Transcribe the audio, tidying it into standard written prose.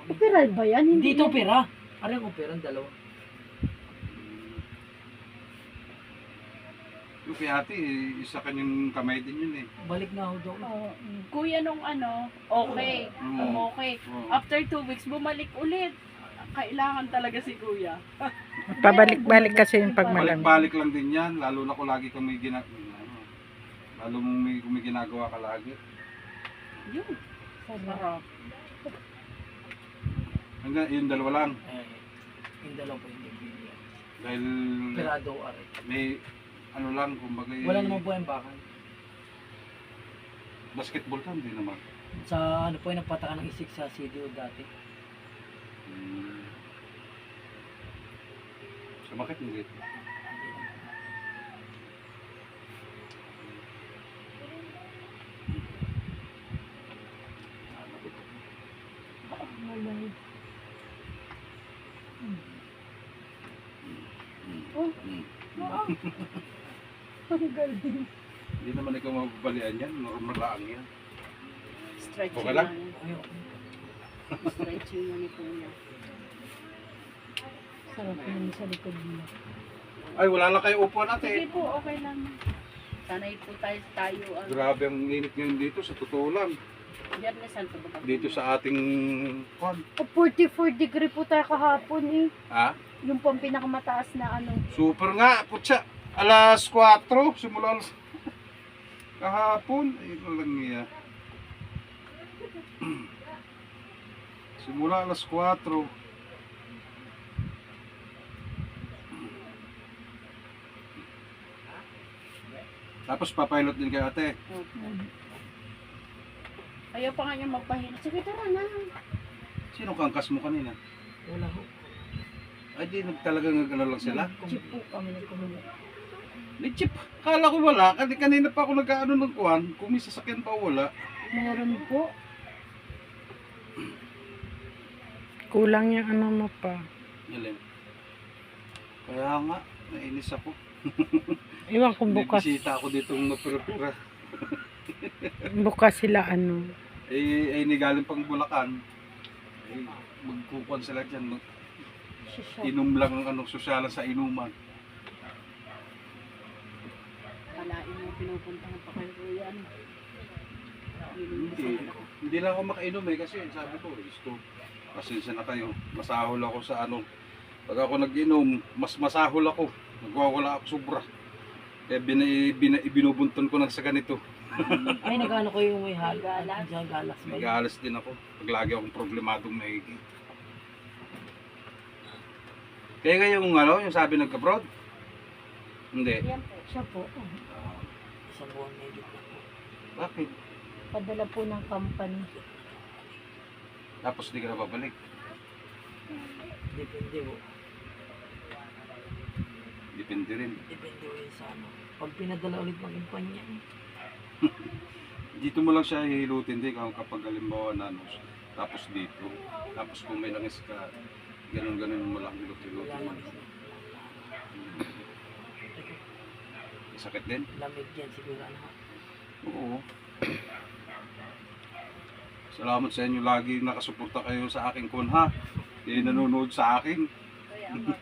Operal ba yan? Hindi ito pera. Ano yung pera? Dalawa. Yung kay ate, isa kanyang kamay din yun eh. Balik na ako doon. Kuya nung okay. Oo. Okay. Oo. After 2 weeks, bumalik ulit. Kailangan talaga si kuya. Pabalik-balik kasi yung pagmalamig. Balik-balik lang din yan, lalo na kung lagi kang may lalo mong kung may ginagawa ka lagi. Yun. Sarap. Hanggang yung dalawa lang. Yung dalawa po hindi bigyan. Dahil Perado ari. may ano lang, kumbaga Wala naman po yung bakal. basketball ka, hindi naman. Sa ano po yung nagpataka ng isik sa CDO dati. So bakit hindi? Ang galing. Hindi naman ikaw mababalian yan, normal lang yan. Stretching Okay lang? Ayun. Stretching mo ni kuya. Sarap yun sa likod mo. Ay, wala lang kayo upuan Sige ate. po, okay lang. Sanay po tayo. Grabe ang init ngayon dito, sa totoo lang. Biyernes Santo ba? Dito sa ating kwan. 44 degree po tayo kahapon eh. Ha? Yung pang pinakamataas na Super nga, putya. Alas 4, simula kahapon. Ay, walang niya. Simula alas 4. Tapos papilot din kayo ate. Ayaw pa nga niya magpahinga. Sige, tara na. Sino kangkas mo kanina? Wala ho. Ay di talagang ano lang sila. Chip po kami nagkumuli. May chip. Kala ko wala. Kanina pa ako nag-ano ng kuwan. Kung may sasakyan pa wala. Meron po. Kulang yung ano mo pa. Alin. Kaya nga, nainis ako. Iwan kung May bukas. bisita ako dito mapira-pira. Bukas sila ano. Ay galing pang Bulacan. Ay, magkukuan sila dyan. Inom lang ang anong sosyalan sa inuman. Kalain mo pinupuntahan pa kayo kuya. Hindi lang ako makainom eh kasi sabi ko, gusto, pasensya na kayo. Masahol ako sa ano. Pag ako nag-inom, mas masahol ako. Nagwawala ako sobra. Kaya binubunton ko na sa ganito. Ay, nag-ano ko yung may galas. Galas ba yun? Nag-aalas din ako. Pag lagi akong problemadong maigi. Kaya nga yung yung sabi nagka-abroad? Hindi. Yan po. Siya po. Isang buwan na higit na po. Bakit? Padala po ng company. Tapos di ka na babalik. Depende po. Depende rin. Depende po yun sa ano. Pag pinadala ulit ng kumpanya. Dito mo lang siya hihilutin din kapag halimbawa na ano, tapos dito. Tapos kung may langis ka, ganun-ganun mo lang Wala hilot-hilutin. lang. Sakit din? Lamig yan siguro. Ano. Oo. Salamat sa inyo lagi nakasuporta kayo sa aking kunha. Kayo nanonood sa akin. Kaya nga.